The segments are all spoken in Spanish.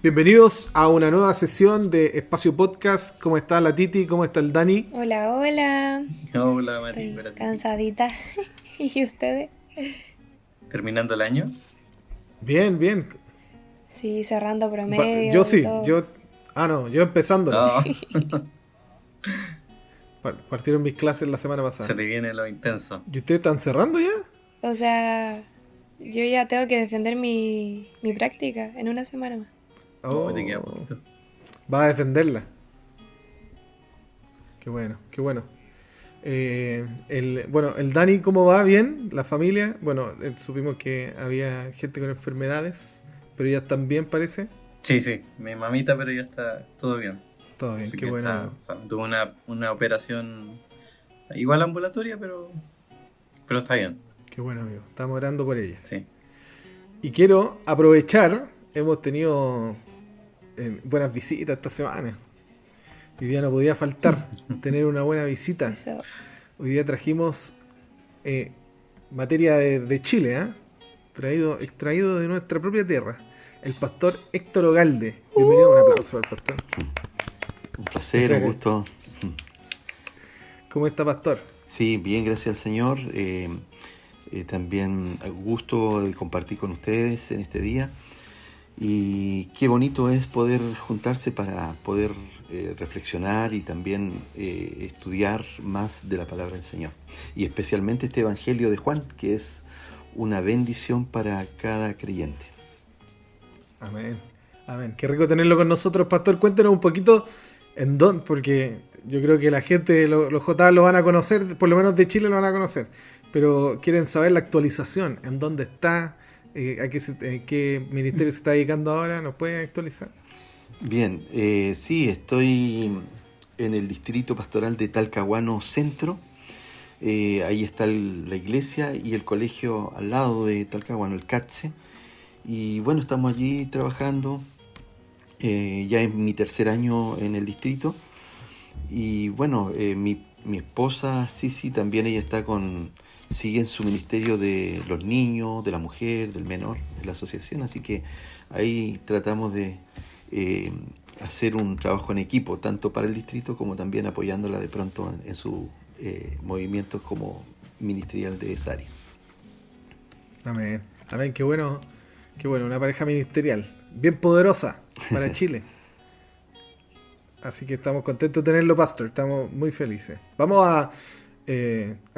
Bienvenidos a una nueva sesión de Espacio Podcast. ¿Cómo está la Titi? ¿Cómo está el Dani? Hola, hola. Hola Mati, Estoy hola, Titi. cansadita. ¿Y ustedes? ¿Terminando el año? Bien, bien. Sí, cerrando Yo promedio y sí, todo. yo empezándolo. No, Partieron mis clases la semana se pasada. te viene lo intenso. ¿Y ustedes están cerrando ya? O sea, yo ya tengo que defender mi práctica en una semana más. Oh, te queda poquito. Va a defenderla. Qué bueno, qué bueno. El Dani, ¿cómo va? ¿Bien? ¿La familia? Bueno, supimos que había gente con enfermedades, pero ya están bien, parece. Sí, mi mamita, pero ya está todo bien. Todo bien, Así qué que bueno. tuvo una operación igual ambulatoria, pero está bien. Qué bueno, amigo. Estamos orando por ella. Sí. Y quiero aprovechar, hemos tenido buenas visitas esta semana. Hoy día no podía faltar tener una buena visita. Eso. Hoy día trajimos materia de Chile, extraído de nuestra propia tierra. El pastor Héctor Ogalde. Bienvenido, un aplauso al pastor. Un placer, un gusto. ¿Cómo está, pastor? Sí, bien, gracias al Señor. También gusto de compartir con ustedes en este día. Y qué bonito es poder juntarse para poder reflexionar y también estudiar más de la palabra del Señor. Y especialmente este Evangelio de Juan, que es una bendición para cada creyente. Amén. Amén. Qué rico tenerlo con nosotros, pastor. Cuéntenos un poquito en dónde, porque yo creo que la gente, los J lo van a conocer, por lo menos de Chile lo van a conocer, pero quieren saber la actualización, en dónde está, qué ministerio se está dedicando ahora. ¿Nos pueden actualizar? Bien, sí, estoy en el distrito pastoral de Talcahuano Centro. Ahí está la iglesia y el colegio al lado de Talcahuano, el CATSE. Y bueno, estamos allí trabajando. Ya es mi tercer año en el distrito. Y bueno, mi esposa, sí, también ella sigue en su ministerio de los niños, de la mujer, del menor, de la asociación. Así que ahí tratamos de hacer un trabajo en equipo, tanto para el distrito como también apoyándola de pronto en sus movimientos como ministerial de esa área. Amén. Amén, qué bueno, una pareja ministerial, bien poderosa para Chile. Así que estamos contentos de tenerlo, pastor, estamos muy felices. Vamos a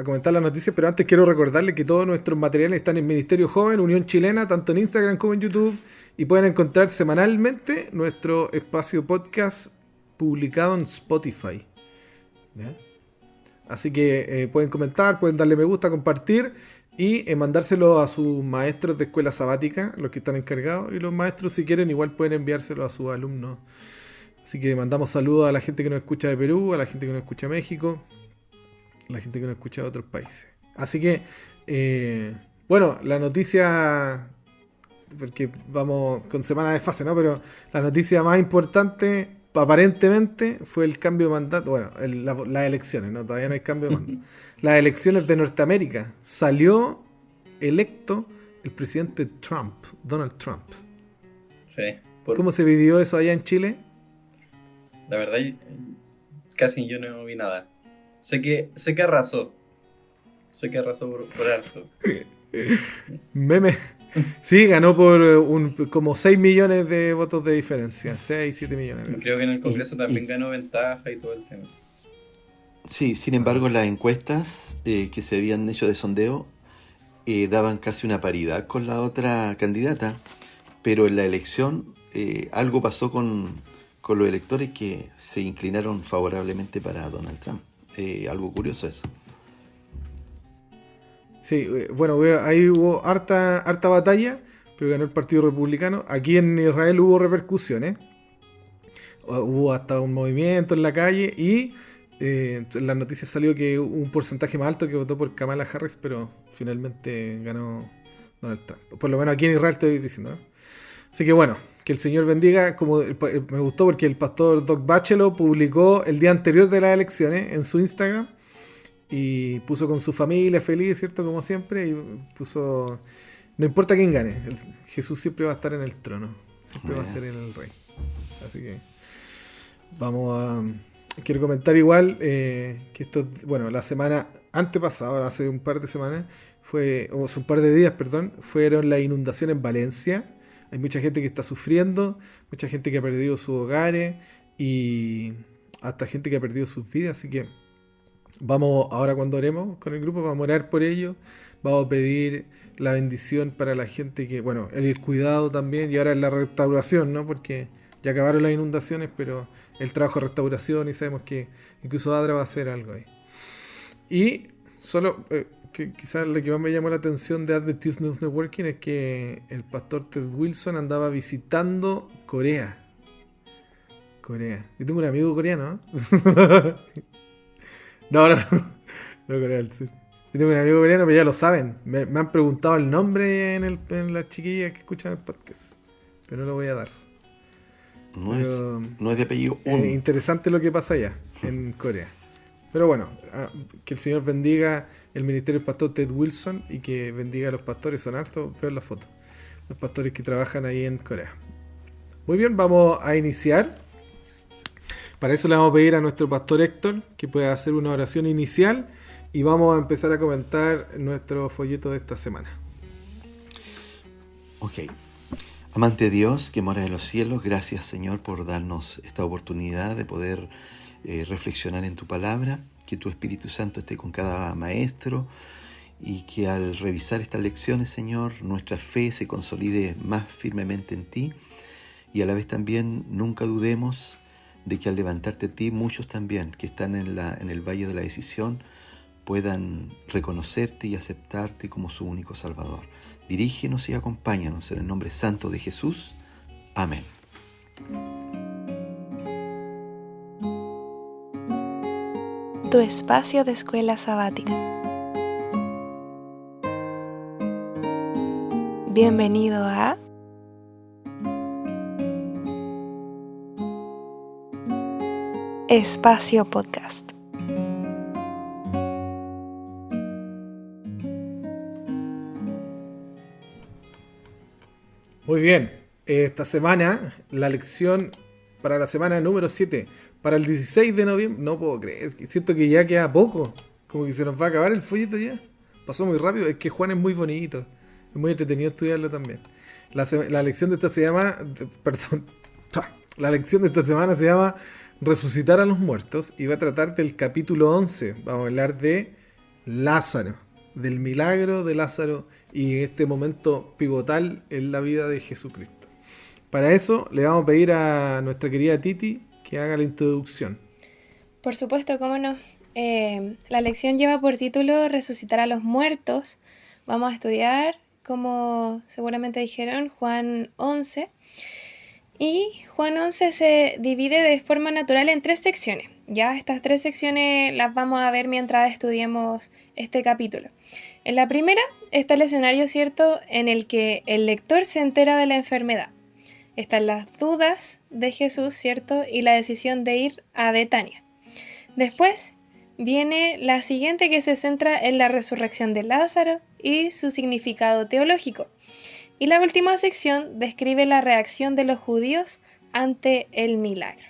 comentar las noticias, pero antes quiero recordarles que todos nuestros materiales están en Ministerio Joven, Unión Chilena, tanto en Instagram como en YouTube, y pueden encontrar semanalmente nuestro espacio podcast publicado en Spotify. ¿Ya? Así que pueden comentar, pueden darle me gusta, compartir y mandárselo a sus maestros de escuela sabática, los que están encargados, y los maestros, si quieren, igual pueden enviárselo a sus alumnos. Así que mandamos saludos a la gente que nos escucha de Perú, a la gente que nos escucha de México, a la gente que nos escucha de otros países. Así que, bueno, la noticia, porque vamos con semana de fase, ¿no? Pero la noticia más importante, aparentemente, fue el cambio de mandato. Bueno, las elecciones, ¿no? Todavía no hay cambio de mandato. Las elecciones de Norteamérica. Salió electo el presidente Trump, Donald Trump. Sí. ¿Cómo se vivió eso allá en Chile? La verdad, casi yo no vi nada. Sé que arrasó. Sé que arrasó por harto. Meme. Sí, ganó por como 6 millones de votos de diferencia. 6, 7 millones. Creo que en el Congreso también ganó ventaja y todo el tema. Sí, sin embargo, las encuestas que se habían hecho de sondeo daban casi una paridad con la otra candidata, pero en la elección algo pasó con los electores que se inclinaron favorablemente para Donald Trump. Algo curioso eso. Sí, bueno, ahí hubo harta batalla, pero ganó el Partido Republicano. Aquí en Israel hubo repercusiones. Hubo hasta un movimiento en la calle y en las noticias salió que hubo un porcentaje más alto que votó por Kamala Harris, pero finalmente ganó Donald Trump. Por lo menos aquí en Israel estoy diciendo, ¿no? Así que bueno, que el Señor bendiga. Me gustó porque el pastor Doc Bachelor publicó el día anterior de las elecciones en su Instagram y puso con su familia feliz, ¿cierto? Como siempre, y puso, no importa quién gane, Jesús siempre va a estar en el trono. Siempre va a ser el rey. Así que quiero comentar igual que esto, bueno, la semana antepasada, hace un par de semanas, un par de días, perdón, fueron las inundaciones en Valencia. Hay mucha gente que está sufriendo, mucha gente que ha perdido sus hogares y hasta gente que ha perdido sus vidas. Así que vamos, ahora cuando oremos con el grupo, vamos a orar por ellos. Vamos a pedir la bendición para la gente que, bueno, el cuidado también, y ahora la restauración, ¿no? Porque ya acabaron las inundaciones, pero el trabajo de restauración, y sabemos que incluso Adra va a hacer algo ahí. Y solo, que quizás lo que más me llamó la atención de Adventist News Networking es que el pastor Ted Wilson andaba visitando Corea. Yo tengo un amigo coreano, ¿no? No, Corea del Sur. Yo tengo un amigo coreano, pero ya lo saben. Me han preguntado el nombre en las chiquillas que escuchan el podcast. Pero no lo voy a dar. No es de apellido Interesante lo que pasa allá, en Corea. Pero bueno, que el Señor bendiga el ministerio del pastor Ted Wilson y que bendiga a los pastores. Son hartos, veo la foto. Los pastores que trabajan ahí en Corea. Muy bien, vamos a iniciar. Para eso le vamos a pedir a nuestro pastor Héctor que pueda hacer una oración inicial y vamos a empezar a comentar nuestro folleto de esta semana. Ok. Amante Dios, que mora en los cielos, gracias Señor por darnos esta oportunidad de poder reflexionar en tu palabra, que tu Espíritu Santo esté con cada maestro y que al revisar estas lecciones, Señor, nuestra fe se consolide más firmemente en ti y a la vez también nunca dudemos de que al levantarte a ti, muchos también que están en el valle de la decisión puedan reconocerte y aceptarte como su único Salvador. Dirígenos y acompáñanos en el nombre santo de Jesús. Amén. Tu espacio de escuela sabática. Bienvenido a Espacio Podcast. Muy bien, esta semana, la lección para la semana número 7, para el 16 de noviembre, no puedo creer, siento que ya queda poco, como que se nos va a acabar el folleto ya, pasó muy rápido, es que Juan es muy bonito, es muy entretenido estudiarlo también. La lección de esta la lección de esta semana se llama Resucitar a los muertos y va a tratar del capítulo 11, vamos a hablar de Lázaro, del milagro de Lázaro y este momento pivotal en la vida de Jesucristo. Para eso le vamos a pedir a nuestra querida Titi que haga la introducción. Por supuesto, cómo no. La lección lleva por título Resucitar a los muertos. Vamos a estudiar, como seguramente dijeron, Juan 11. Y Juan 11 se divide de forma natural en 3 secciones. Ya estas 3 secciones las vamos a ver mientras estudiemos este capítulo. En la primera está el escenario, ¿cierto?, en el que el lector se entera de la enfermedad. Están las dudas de Jesús, ¿cierto?, y la decisión de ir a Betania. Después viene la siguiente, que se centra en la resurrección de Lázaro y su significado teológico. Y la última sección describe la reacción de los judíos ante el milagro.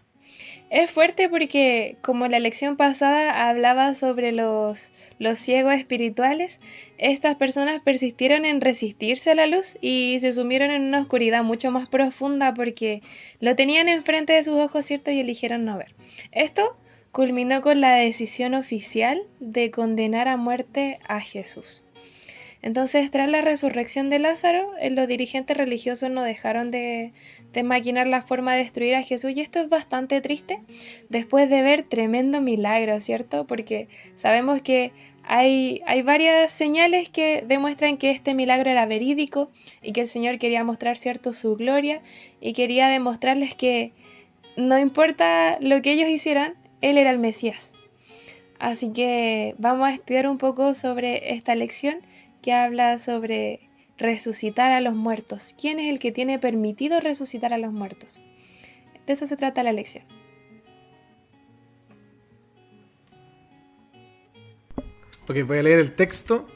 Es fuerte porque, como la lección pasada hablaba sobre los ciegos espirituales, estas personas persistieron en resistirse a la luz y se sumieron en una oscuridad mucho más profunda porque lo tenían enfrente de sus ojos, ¿cierto?, y eligieron no ver. Esto culminó con la decisión oficial de condenar a muerte a Jesús. Entonces, tras la resurrección de Lázaro, los dirigentes religiosos no dejaron de maquinar la forma de destruir a Jesús, y esto es bastante triste después de ver tremendo milagro, ¿cierto? Porque sabemos que hay varias señales que demuestran que este milagro era verídico y que el Señor quería mostrar, ¿cierto?, su gloria y quería demostrarles que no importa lo que ellos hicieran, Él era el Mesías. Así que vamos a estudiar un poco sobre esta lección que habla sobre resucitar a los muertos. ¿Quién es el que tiene permitido resucitar a los muertos? De eso se trata la lección. Ok, voy a leer el texto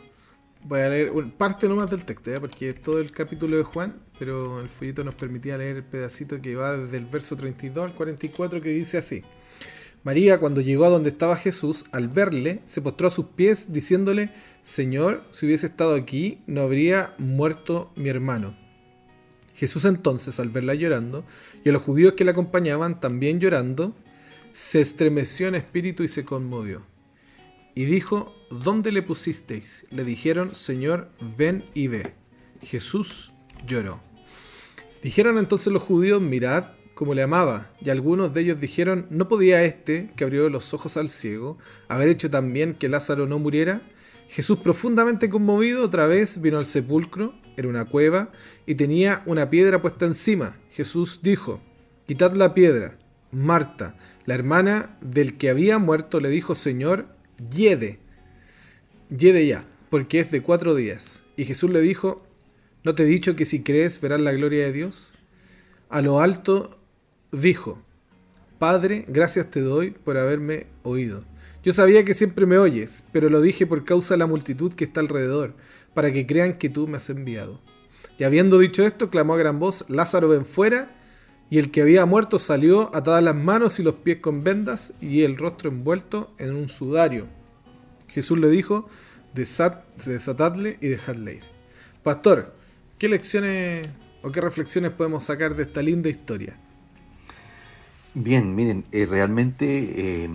Voy a leer parte nomás del texto, ¿ya? Porque es todo el capítulo de Juan, pero el folleto nos permitía leer el pedacito que va desde el verso 32 al 44, que dice así. María, cuando llegó a donde estaba Jesús, al verle, se postró a sus pies, diciéndole: Señor, si hubiese estado aquí, no habría muerto mi hermano. Jesús entonces, al verla llorando, y a los judíos que la acompañaban también llorando, se estremeció en espíritu y se conmovió. Y dijo: ¿Dónde le pusisteis? Le dijeron: Señor, ven y ve. Jesús lloró. Dijeron entonces los judíos: Mirad cómo le amaba. Y algunos de ellos dijeron: ¿No podía este, que abrió los ojos al ciego, haber hecho también que Lázaro no muriera? Jesús, profundamente conmovido, otra vez vino al sepulcro. Era una cueva y tenía una piedra puesta encima. Jesús dijo: Quitad la piedra. Marta, la hermana del que había muerto, le dijo: Señor, yede ya, porque es de 4 días. Y Jesús le dijo: ¿No te he dicho que si crees verás la gloria de Dios? A lo alto dijo: Padre, gracias te doy por haberme oído. Yo sabía que siempre me oyes, pero lo dije por causa de la multitud que está alrededor, para que crean que tú me has enviado. Y habiendo dicho esto, clamó a gran voz: Lázaro, ven fuera. Y el que había muerto salió, atadas las manos y los pies con vendas, y el rostro envuelto en un sudario. Jesús le dijo: desatadle y dejadle ir. Pastor, ¿qué lecciones o qué reflexiones podemos sacar de esta linda historia? Bien, miren, realmente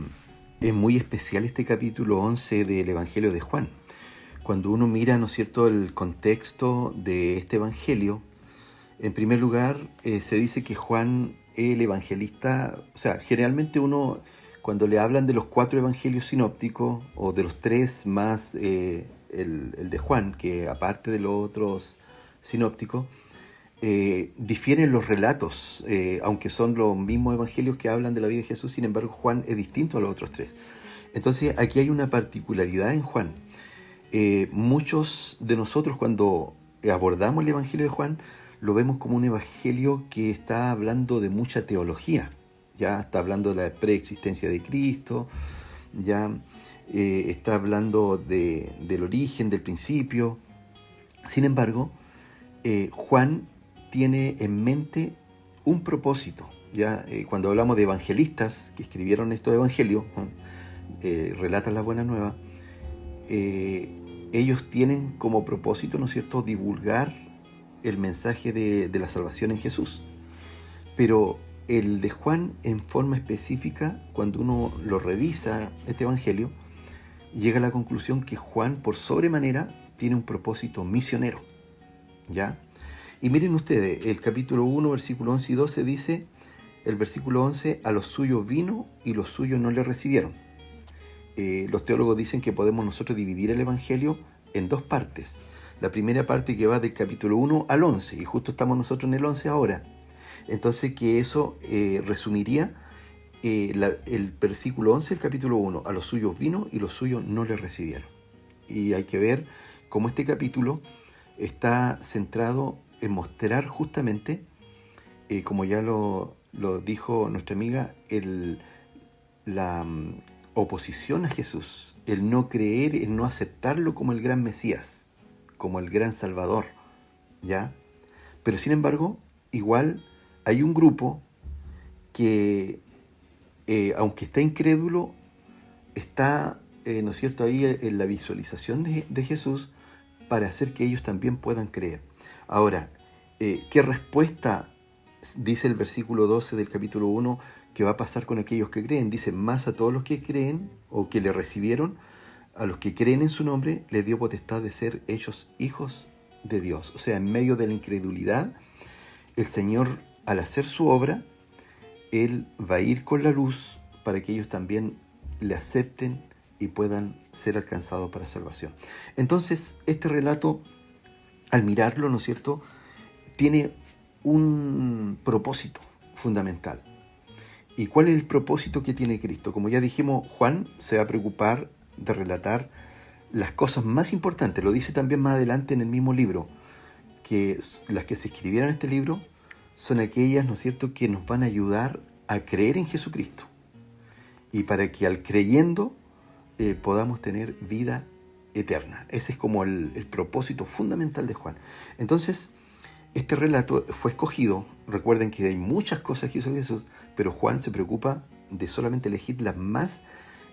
es muy especial este capítulo 11 del Evangelio de Juan. Cuando uno mira, ¿no es cierto?, el contexto de este Evangelio, en primer lugar se dice que Juan, el evangelista, o sea, generalmente uno, cuando le hablan de los 4 evangelios sinópticos, o de los 3 más el de Juan, que aparte de los otros sinópticos, difieren los relatos, aunque son los mismos evangelios que hablan de la vida de Jesús. Sin embargo, Juan es distinto a los otros 3. Entonces aquí hay una particularidad en Juan. Muchos de nosotros, cuando abordamos el evangelio de Juan, lo vemos como un evangelio que está hablando de mucha teología. Ya está hablando de la preexistencia de Cristo, ya está hablando del origen, del principio. Sin embargo, Juan tiene en mente un propósito. Ya cuando hablamos de evangelistas que escribieron estos evangelios, relatan la buena nueva, ellos tienen como propósito, ¿no es cierto?, divulgar el mensaje de la salvación en Jesús. Pero el de Juan, en forma específica, cuando uno lo revisa, este evangelio, llega a la conclusión que Juan, por sobremanera, tiene un propósito misionero. ¿Ya? Y miren ustedes, el capítulo 1, versículo 11 y 12 dice, el versículo 11: a los suyos vino y los suyos no le recibieron. Los teólogos dicen que podemos nosotros dividir el evangelio en 2 partes. La primera parte, que va del capítulo 1 al 11, y justo estamos nosotros en el 11 ahora. Entonces, que eso resumiría el versículo 11 del capítulo 1: a los suyos vino y los suyos no le recibieron. Y hay que ver cómo este capítulo está centrado en mostrar justamente, como ya lo dijo nuestra amiga, la oposición a Jesús, el no creer, el no aceptarlo como el gran Mesías, como el gran Salvador, ¿ya? Pero sin embargo, igual hay un grupo que, aunque está incrédulo, está, ¿no es cierto?, ahí en la visualización de Jesús, para hacer que ellos también puedan creer. Ahora, ¿qué respuesta dice el versículo 12 del capítulo 1 que va a pasar con aquellos que creen? Dice: más a todos los que creen o que le recibieron, a los que creen en su nombre, les dio potestad de ser hechos hijos de Dios. O sea, en medio de la incredulidad, el Señor, al hacer su obra, Él va a ir con la luz para que ellos también le acepten y puedan ser alcanzados para salvación. Entonces, este relato, al mirarlo, ¿no es cierto?, tiene un propósito fundamental. ¿Y cuál es el propósito que tiene Cristo? Como ya dijimos, Juan se va a preocupar de relatar las cosas más importantes. Lo dice también más adelante en el mismo libro, que las que se escribieron en este libro son aquellas, ¿no es cierto?, que nos van a ayudar a creer en Jesucristo. Y para que al creyendo podamos tener vida eterna. Ese es como el propósito fundamental de Juan. Entonces, este relato fue escogido. Recuerden que hay muchas cosas que hizo Jesús, pero Juan se preocupa de solamente elegir las más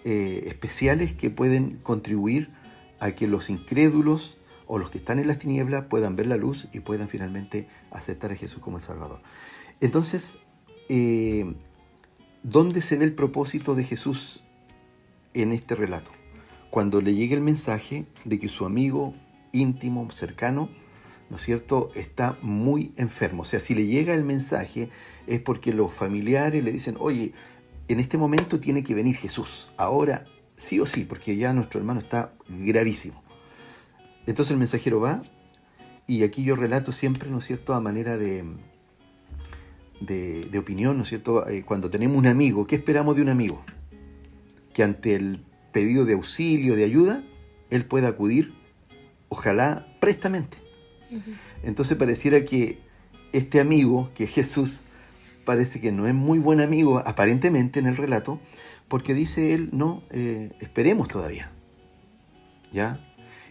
especiales que pueden contribuir a que los incrédulos o los que están en las tinieblas puedan ver la luz y puedan finalmente aceptar a Jesús como el Salvador. Entonces, ¿dónde se ve el propósito de Jesús en este relato? Cuando le llega el mensaje de que su amigo íntimo, cercano, ¿no es cierto?, está muy enfermo. O sea, si le llega el mensaje es porque los familiares le dicen, oye, en este momento tiene que venir Jesús, ahora sí o sí, porque ya nuestro hermano está gravísimo. Entonces el mensajero va, y aquí yo relato siempre, ¿no es cierto?, a manera de opinión, ¿no es cierto?, cuando tenemos un amigo, ¿qué esperamos de un amigo? Que ante el pedido de auxilio, de ayuda, él pueda acudir, ojalá prestamente. Entonces pareciera que este amigo, que Jesús, parece que no es muy buen amigo, aparentemente en el relato, porque dice él, no, esperemos todavía, ¿ya?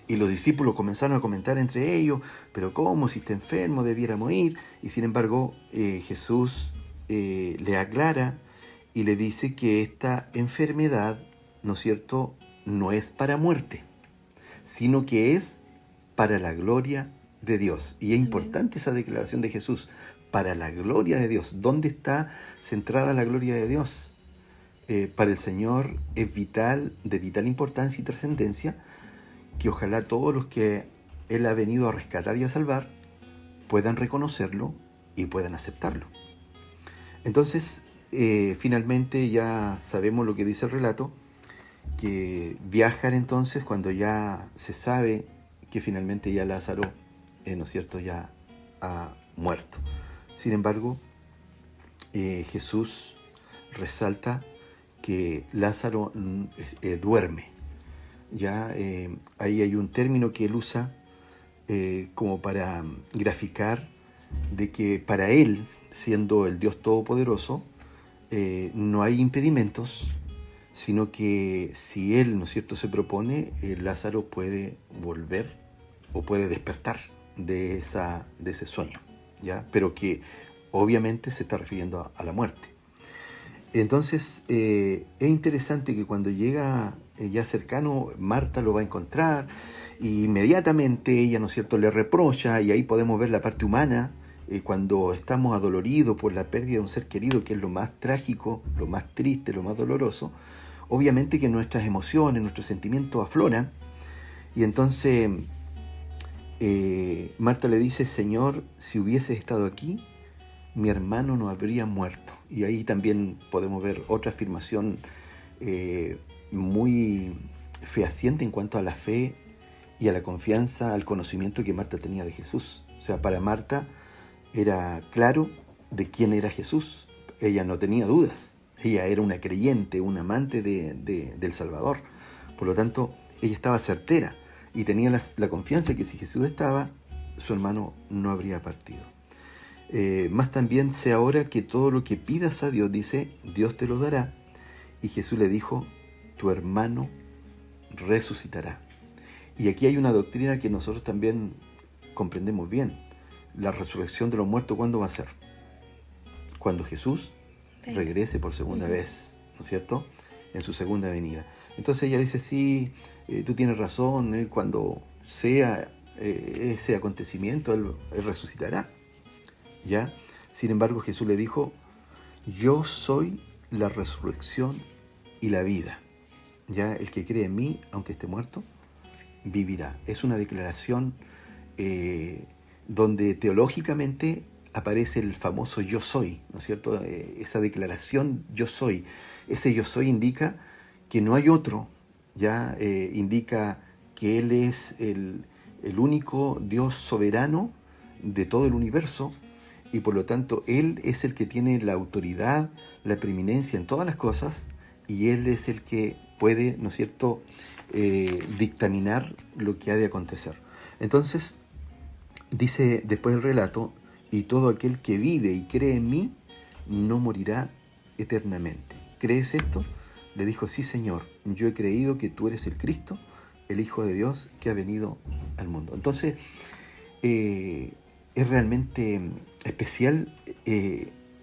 Y los discípulos comenzaron a comentar entre ellos, pero ¿cómo? Si está enfermo, debiera morir. Y sin embargo, Jesús le aclara y le dice que esta enfermedad, ¿no es cierto?, no es para muerte, sino que es para la gloria de Dios. Y es importante esa declaración de Jesús, para la gloria de Dios. ¿Dónde está centrada la gloria de Dios? Para el Señor es vital, de vital importancia y trascendencia, que ojalá todos los que Él ha venido a rescatar y a salvar puedan reconocerlo y puedan aceptarlo. Entonces, finalmente ya sabemos lo que dice el relato, que viajan entonces cuando ya se sabe que finalmente ya Lázaro, ¿no es cierto?, ya ha muerto. Sin embargo, Jesús resalta que Lázaro duerme. Ya ahí hay un término que él usa como para graficar de que para él, siendo el Dios Todopoderoso, no hay impedimentos, sino que si él, ¿no es cierto?, se propone, Lázaro puede volver o puede despertar de ese sueño, ¿ya? Pero que obviamente se está refiriendo a la muerte. Entonces, es interesante que cuando llega ya cercano, Marta lo va a encontrar y inmediatamente ella, ¿no es cierto?, le reprocha, y ahí podemos ver la parte humana, cuando estamos adoloridos por la pérdida de un ser querido, que es lo más trágico, lo más triste, lo más doloroso. Obviamente que nuestras emociones, nuestros sentimientos afloran, y entonces Marta le dice, Señor, si hubieses estado aquí, mi hermano no habría muerto. Y ahí también podemos ver otra afirmación muy fehaciente en cuanto a la fe y a la confianza, al conocimiento que Marta tenía de Jesús. O sea, para Marta era claro de quién era Jesús. Ella no tenía dudas. Ella era una creyente, una amante del Salvador. Por lo tanto, ella estaba certera y tenía la confianza que si Jesús estaba, su hermano no habría partido. Más también sé ahora que todo lo que pidas a Dios, dice, Dios te lo dará. Y Jesús le dijo, tu hermano resucitará. Y aquí hay una doctrina que nosotros también comprendemos bien. La resurrección de los muertos, ¿cuándo va a ser? Cuando Jesús regrese por segunda vez, ¿no es cierto?, en su segunda venida. Entonces ella dice, sí, tú tienes razón, cuando sea ese acontecimiento, él resucitará, ¿ya? Sin embargo, Jesús le dijo, yo soy la resurrección y la vida, ¿ya? El que cree en mí, aunque esté muerto, vivirá. Es una declaración donde teológicamente aparece el famoso yo soy, ¿no es cierto? Esa declaración yo soy. Ese yo soy indica que no hay otro, ya indica que Él es el único Dios soberano de todo el universo, y por lo tanto Él es el que tiene la autoridad, la preeminencia en todas las cosas, y Él es el que puede, ¿no es cierto?, dictaminar lo que ha de acontecer. Entonces, dice después el relato, y todo aquel que vive y cree en mí, no morirá eternamente. ¿Crees esto? Le dijo, sí, Señor, yo he creído que tú eres el Cristo, el Hijo de Dios que ha venido al mundo. Entonces, es realmente especial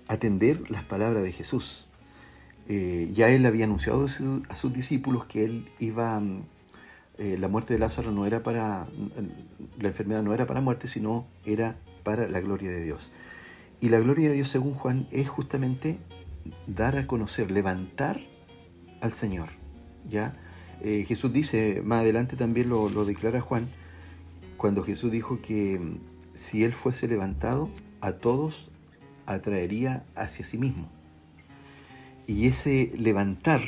atender las palabras de Jesús. Ya él había anunciado a sus discípulos que él iba, la muerte de Lázaro no era para, la enfermedad no era para muerte, sino era para la gloria de Dios. Y la gloria de Dios, según Juan, es justamente dar a conocer, levantar al Señor. ¿Ya? Jesús dice, más adelante también lo declara Juan, cuando Jesús dijo que si él fuese levantado, a todos atraería hacia sí mismo. Y ese levantar,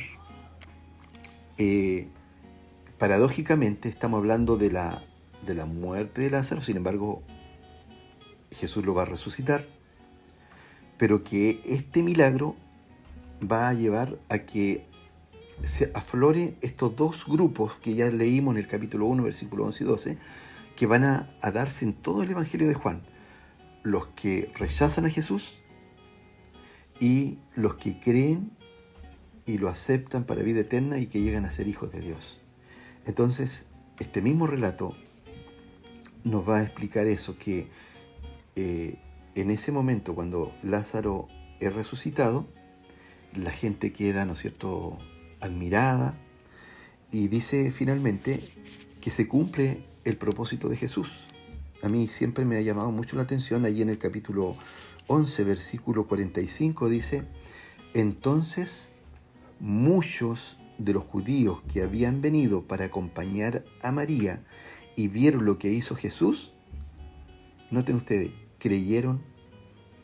paradójicamente, estamos hablando de la muerte de Lázaro, sin embargo, Jesús lo va a resucitar, pero que este milagro va a llevar a que se aflore estos dos grupos que ya leímos en el capítulo 1, versículos 11 y 12, que van a darse en todo el Evangelio de Juan. Los que rechazan a Jesús y los que creen y lo aceptan para vida eterna y que llegan a ser hijos de Dios. Entonces, este mismo relato nos va a explicar eso, que en ese momento, cuando Lázaro es resucitado, la gente queda, ¿no es cierto?, admirada, y dice finalmente que se cumple el propósito de Jesús. A mí siempre me ha llamado mucho la atención, allí en el capítulo 11, versículo 45, dice: entonces muchos de los judíos que habían venido para acompañar a María y vieron lo que hizo Jesús, noten ustedes, creyeron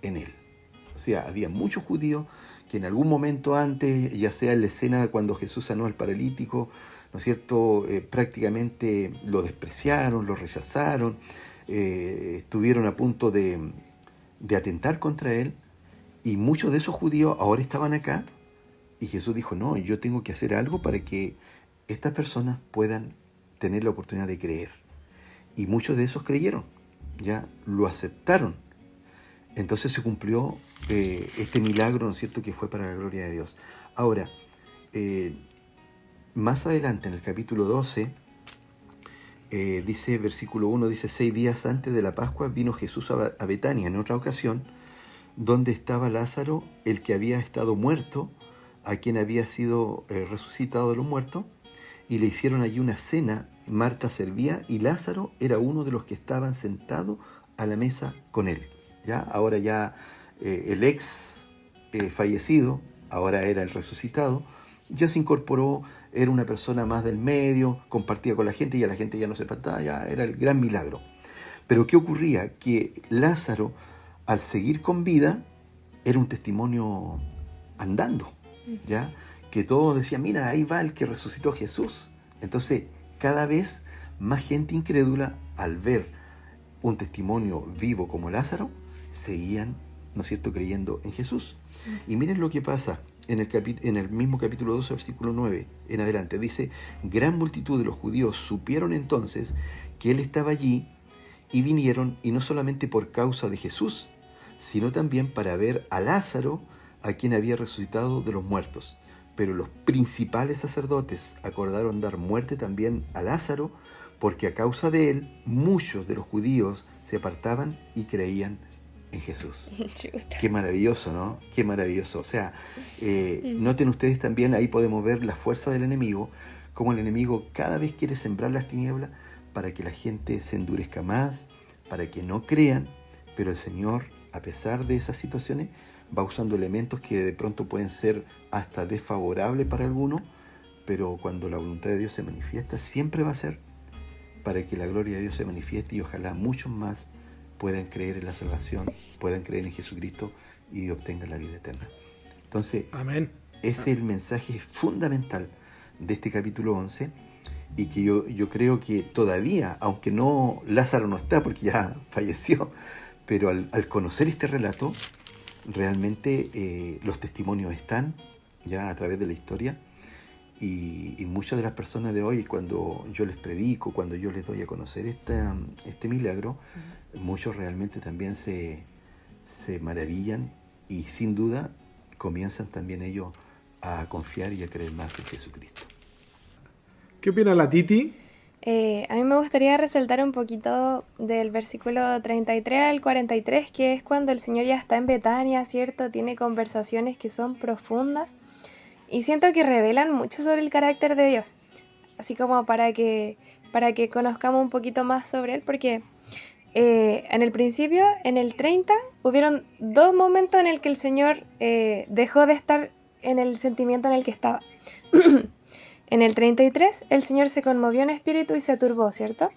en él. O sea, había muchos judíos que en algún momento antes, ya sea en la escena cuando Jesús sanó al paralítico, ¿no es cierto?, prácticamente lo despreciaron, lo rechazaron, estuvieron a punto de atentar contra él, y muchos de esos judíos ahora estaban acá, y Jesús dijo, no, yo tengo que hacer algo para que estas personas puedan tener la oportunidad de creer. Y muchos de esos creyeron, ya lo aceptaron. Entonces se cumplió este milagro, ¿no es cierto?, que fue para la gloria de Dios. Ahora, más adelante en el capítulo 12, dice, versículo 1, dice: 6 días antes de la Pascua vino Jesús a Betania, en otra ocasión, donde estaba Lázaro, el que había estado muerto, a quien había sido resucitado de los muertos, y le hicieron allí una cena. Marta servía y Lázaro era uno de los que estaban sentados a la mesa con él. ¿Ya? Ahora ya el ex fallecido, ahora era el resucitado, ya se incorporó, era una persona más del medio, compartía con la gente y a la gente ya no se espantaba, ya era el gran milagro. Pero ¿qué ocurría? Que Lázaro, al seguir con vida, era un testimonio andando, ¿ya? Que todos decían, mira, ahí va el que resucitó Jesús. Entonces, cada vez más gente incrédula, al ver un testimonio vivo como Lázaro, seguían, ¿no es cierto?, creyendo en Jesús. Y miren lo que pasa en el mismo capítulo 12, versículo 9 en adelante. Dice: gran multitud de los judíos supieron entonces que él estaba allí y vinieron, y no solamente por causa de Jesús, sino también para ver a Lázaro, a quien había resucitado de los muertos. Pero los principales sacerdotes acordaron dar muerte también a Lázaro, porque a causa de él muchos de los judíos se apartaban y creían en Jesús. Chuta. Qué maravilloso, ¿no? Qué maravilloso. O sea, noten ustedes también, ahí podemos ver la fuerza del enemigo, cómo el enemigo cada vez quiere sembrar las tinieblas para que la gente se endurezca más, para que no crean, pero el Señor, a pesar de esas situaciones, va usando elementos que de pronto pueden ser hasta desfavorables para algunos, pero cuando la voluntad de Dios se manifiesta, siempre va a ser para que la gloria de Dios se manifieste, y ojalá muchos más puedan creer en la salvación, puedan creer en Jesucristo y obtengan la vida eterna. Entonces, Amén. ese es el mensaje fundamental de este capítulo 11, y que yo creo que todavía, aunque no, Lázaro no está porque ya falleció, pero al conocer este relato, realmente los testimonios están ya a través de la historia, y muchas de las personas de hoy, cuando yo les predico, cuando yo les doy a conocer este milagro, muchos realmente también se maravillan, y sin duda comienzan también ellos a confiar y a creer más en Jesucristo. ¿Qué opina la Titi? A mí me gustaría resaltar un poquito del versículo 33 al 43, que es cuando el Señor ya está en Betania, ¿cierto? Tiene conversaciones que son profundas y siento que revelan mucho sobre el carácter de Dios, así como para que conozcamos un poquito más sobre Él, porque en el principio, en el 30, hubieron dos momentos en el que el Señor dejó de estar en el sentimiento en el que estaba. En el 33, el Señor se conmovió en espíritu y se turbó, ¿cierto?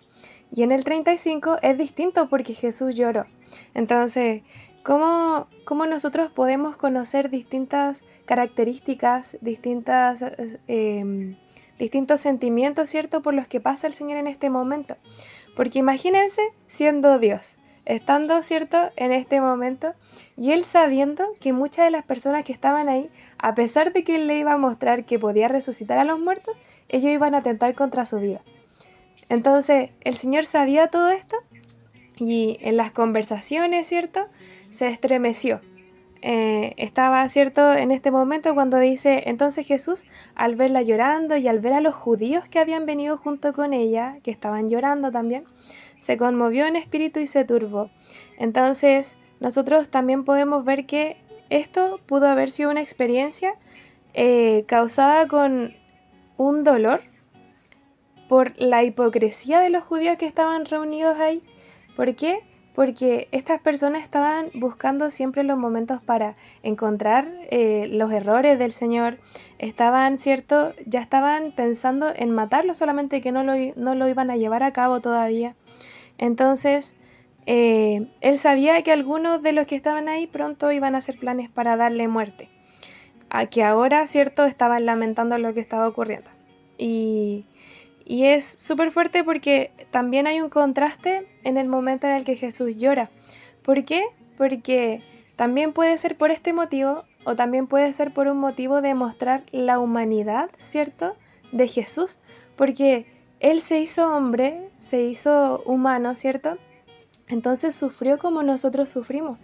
Y en el 35 es distinto porque Jesús lloró. Entonces, ¿cómo nosotros podemos conocer distintas características, distintos sentimientos, ¿cierto?, por los que pasa el Señor en este momento? Porque imagínense siendo Dios, estando, ¿cierto?, en este momento, y Él sabiendo que muchas de las personas que estaban ahí, a pesar de que Él le iba a mostrar que podía resucitar a los muertos, ellos iban a atentar contra su vida. Entonces, el Señor sabía todo esto, y en las conversaciones, ¿cierto?, se estremeció. Estaba, ¿cierto?, en este momento cuando dice, entonces Jesús, al verla llorando y al ver a los judíos que habían venido junto con ella, que estaban llorando también, se conmovió en espíritu y se turbó. Entonces, nosotros también podemos ver que esto pudo haber sido una experiencia causada con un dolor por la hipocresía de los judíos que estaban reunidos ahí. ¿Por qué? Porque estas personas estaban buscando siempre los momentos para encontrar los errores del Señor. Estaban, ¿cierto?, ya estaban pensando en matarlo, solamente que no lo iban a llevar a cabo todavía. Entonces, él sabía que algunos de los que estaban ahí pronto iban a hacer planes para darle muerte. A que ahora, ¿cierto?, estaban lamentando lo que estaba ocurriendo. Y es súper fuerte porque también hay un contraste en el momento en el que Jesús llora. ¿Por qué? Porque también puede ser por este motivo o también puede ser por un motivo de mostrar la humanidad, ¿cierto?, de Jesús. Porque Él se hizo hombre, se hizo humano, ¿cierto? Entonces sufrió como nosotros sufrimos.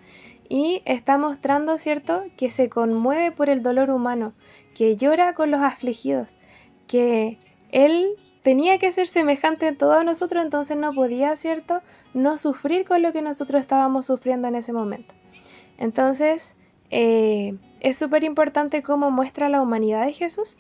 Y está mostrando, ¿cierto?, que se conmueve por el dolor humano, que llora con los afligidos, que Él tenía que ser semejante en todos nosotros, entonces no podía, ¿cierto?, no sufrir con lo que nosotros estábamos sufriendo en ese momento. Entonces, es súper importante cómo muestra la humanidad de Jesús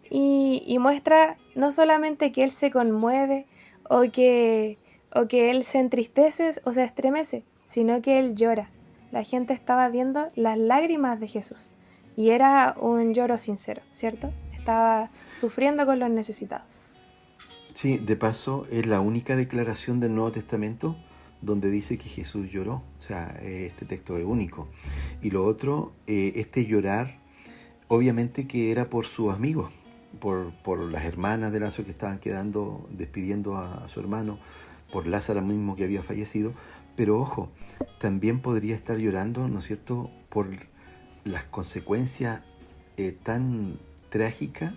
y muestra no solamente que Él se conmueve o que Él se entristece o se estremece, sino que Él llora. La gente estaba viendo las lágrimas de Jesús y era un lloro sincero, ¿cierto? Estaba sufriendo con los necesitados. Sí, de paso, es la única declaración del Nuevo Testamento donde dice que Jesús lloró. O sea, este texto es único. Y lo otro, este llorar, obviamente que era por sus amigos, por las hermanas de Lázaro que estaban quedando, despidiendo a su hermano, por Lázaro mismo que había fallecido. Pero ojo, también podría estar llorando, ¿no es cierto?, por las consecuencias tan trágicas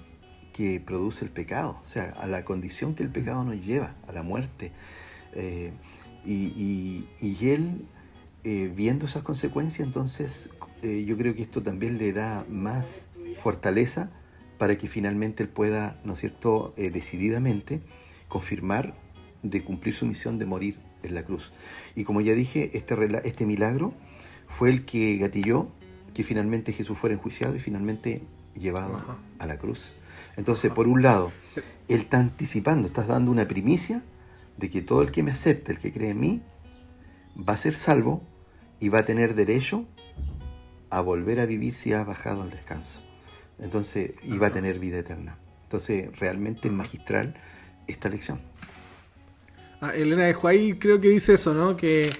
que produce el pecado, o sea, a la condición que el pecado nos lleva, a la muerte. Y él, viendo esas consecuencias, entonces yo creo que esto también le da más fortaleza para que finalmente él pueda, ¿no es cierto?, decididamente confirmar de cumplir su misión de morir en la cruz. Y como ya dije, este milagro fue el que gatilló que finalmente Jesús fuera enjuiciado y finalmente llevado a la cruz. Entonces, por un lado, Él está anticipando, estás dando una primicia de que todo el que me acepte, el que cree en mí, va a ser salvo y va a tener derecho a volver a vivir si ha bajado al descanso. Entonces, y va a tener vida eterna. Entonces, realmente es magistral esta lección. Elena de White creo que dice eso, ¿no? Que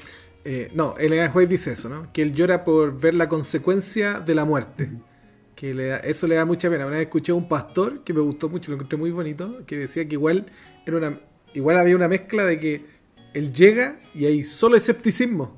Elena de White dice eso, ¿no? Que él llora por ver la consecuencia de la muerte. Que eso le da mucha pena. Una vez escuché a un pastor que me gustó mucho, lo encontré muy bonito, que decía que igual había una mezcla de que él llega y hay solo escepticismo.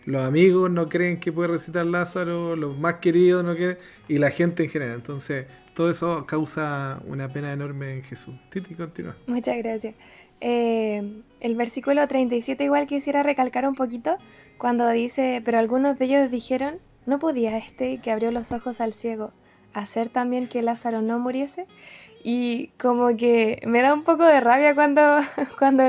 Los amigos no creen que puede resucitar Lázaro, los más queridos no creen, y la gente en general. Entonces, todo eso causa una pena enorme en Jesús. Titi, continúa. Muchas gracias. El versículo 37 igual quisiera recalcar un poquito cuando dice, pero algunos de ellos dijeron, ¿no podía que abrió los ojos al ciego hacer también que Lázaro no muriese? Y como que me da un poco de rabia cuando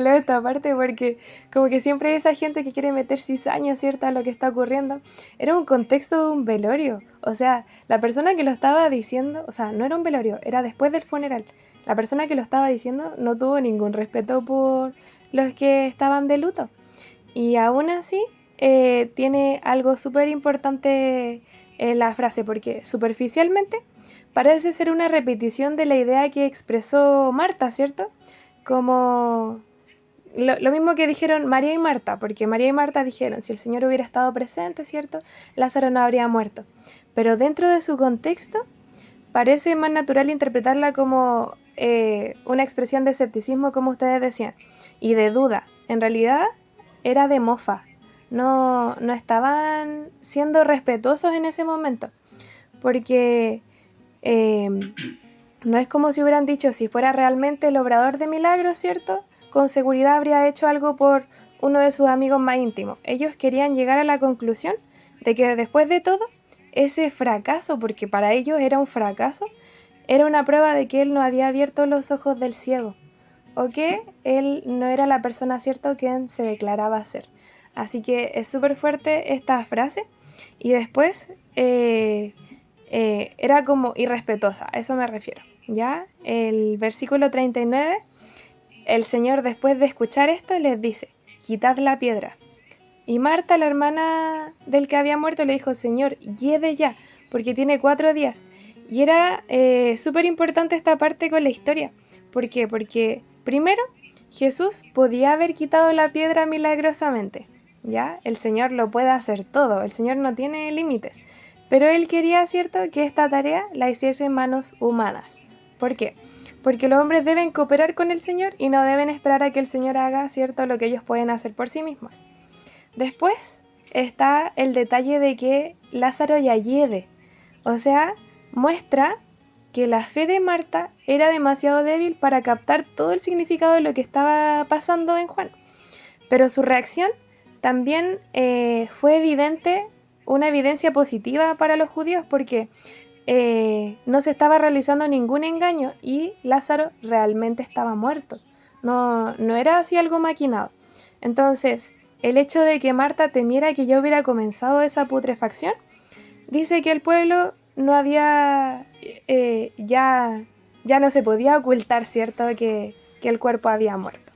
leo esta parte, porque como que siempre hay esa gente que quiere meter cizaña, ¿cierto?, a lo que está ocurriendo. Era un contexto de un velorio. O sea, la persona que lo estaba diciendo, o sea, no era un velorio, era después del funeral. La persona que lo estaba diciendo no tuvo ningún respeto por los que estaban de luto. Y aún así, tiene algo súper importante en la frase, porque superficialmente parece ser una repetición de la idea que expresó Marta, ¿cierto? Como lo mismo que dijeron María y Marta, porque María y Marta dijeron, si el Señor hubiera estado presente, ¿cierto?, Lázaro no habría muerto. Pero dentro de su contexto, parece más natural interpretarla como una expresión de escepticismo, como ustedes decían, y de duda. En realidad era de mofa. No estaban siendo respetuosos en ese momento, porque no es como si hubieran dicho, si fuera realmente el obrador de milagros, ¿cierto?, con seguridad habría hecho algo por uno de sus amigos más íntimos. Ellos querían llegar a la conclusión de que después de todo, ese fracaso, porque para ellos era un fracaso, era una prueba de que él no había abierto los ojos del ciego, o que él no era la persona, ¿cierto?, quien se declaraba ser. Así que es súper fuerte esta frase, y después era como irrespetuosa, a eso me refiero. ¿Ya? El versículo 39, el Señor, después de escuchar esto, les dice, quitad la piedra. Y Marta, la hermana del que había muerto, le dijo, Señor, hiede ya, porque tiene 4 días. Y era súper importante esta parte con la historia. ¿Por qué? Porque primero, Jesús podía haber quitado la piedra milagrosamente. ¿Ya? El Señor lo puede hacer todo, el Señor no tiene límites. Pero Él quería, ¿cierto?, que esta tarea la hiciese manos humanas. ¿Por qué? Porque los hombres deben cooperar con el Señor y no deben esperar a que el Señor haga, ¿cierto?, lo que ellos pueden hacer por sí mismos. Después está el detalle de que Lázaro ya hiede. O sea, muestra que la fe de Marta era demasiado débil para captar todo el significado de lo que estaba pasando en Juan. Pero su reacción también fue evidente, una evidencia positiva para los judíos, porque no se estaba realizando ningún engaño y Lázaro realmente estaba muerto. No era así algo maquinado. Entonces, el hecho de que Marta temiera que ya hubiera comenzado esa putrefacción, dice que el pueblo no había, ya no se podía ocultar, ¿cierto?, que el cuerpo había muerto.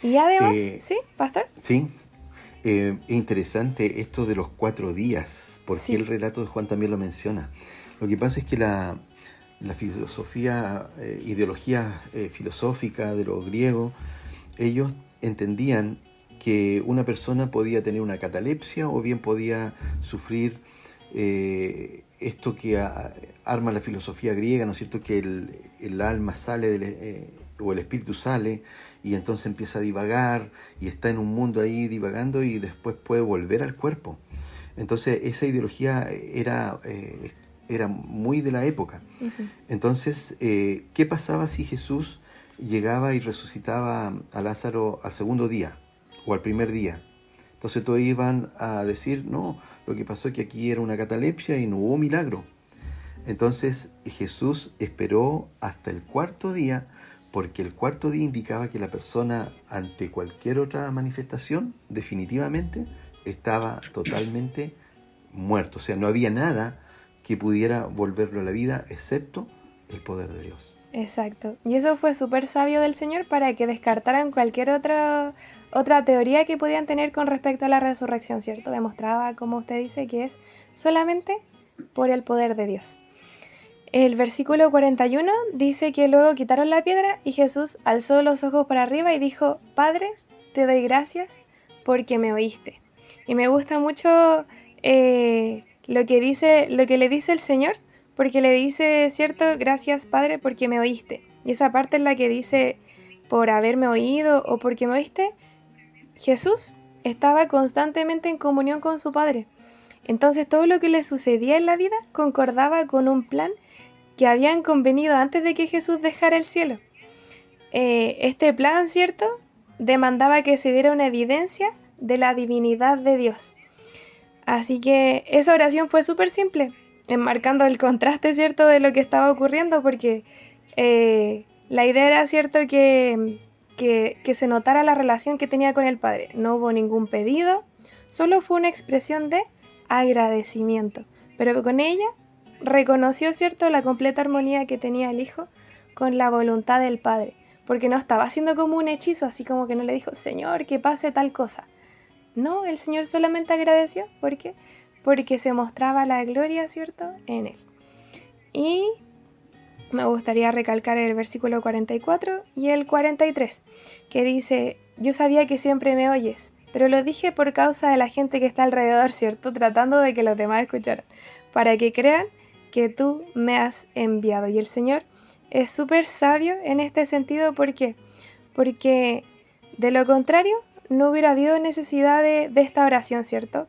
Y además, ¿sí, pastor? Sí, es interesante esto de los 4 días, porque Sí. el relato de Juan también lo menciona. Lo que pasa es que la filosofía, ideología filosófica de los griegos, ellos entendían que una persona podía tener una catalepsia o bien podía sufrir esto que arma la filosofía griega, ¿no es cierto?, que el alma sale o el espíritu sale y entonces empieza a divagar y está en un mundo ahí divagando y después puede volver al cuerpo. Entonces esa ideología era muy de la época. Uh-huh. Entonces, ¿qué pasaba si Jesús llegaba y resucitaba a Lázaro al segundo día o al primer día? Entonces todos iban a decir, no, lo que pasó es que aquí era una catalepsia y no hubo milagro. Entonces Jesús esperó hasta el 4.º día, porque el 4.º día indicaba que la persona, ante cualquier otra manifestación, definitivamente estaba totalmente muerto. O sea, no había nada que pudiera volverlo a la vida, excepto el poder de Dios. Exacto. Y eso fue súper sabio del Señor para que descartaran cualquier otra teoría que podían tener con respecto a la resurrección, ¿cierto? Demostraba, como usted dice, que es solamente por el poder de Dios. El versículo 41 dice que luego quitaron la piedra y Jesús alzó los ojos para arriba y dijo, Padre, te doy gracias porque me oíste. Y me gusta mucho lo que le dice el Señor, porque le dice, ¿cierto? Gracias, Padre, porque me oíste. Y esa parte en la que dice, por haberme oído o porque me oíste, Jesús estaba constantemente en comunión con su Padre. Entonces todo lo que le sucedía en la vida concordaba con un plan que habían convenido antes de que Jesús dejara el cielo. Este plan, ¿cierto?, demandaba que se diera una evidencia de la divinidad de Dios. Así que esa oración fue súper simple, enmarcando el contraste, ¿cierto?, de lo que estaba ocurriendo, porque La idea era, ¿cierto?, que se notara la relación que tenía con el Padre. No hubo ningún pedido, solo fue una expresión de agradecimiento. Pero con ella reconoció, ¿cierto?, la completa armonía que tenía el Hijo con la voluntad del Padre. Porque no estaba haciendo como un hechizo, así como que no le dijo, Señor, que pase tal cosa. No, el Señor solamente agradeció. ¿Por qué? Porque se mostraba la gloria, ¿cierto?, en él. Y me gustaría recalcar el versículo 44 y el 43, que dice, yo sabía que siempre me oyes, pero lo dije por causa de la gente que está alrededor, ¿cierto?, tratando de que los demás escucharan, para que crean que tú me has enviado. Y el Señor es súper sabio en este sentido. ¿Por qué? Porque de lo contrario no hubiera habido necesidad de esta oración, ¿cierto?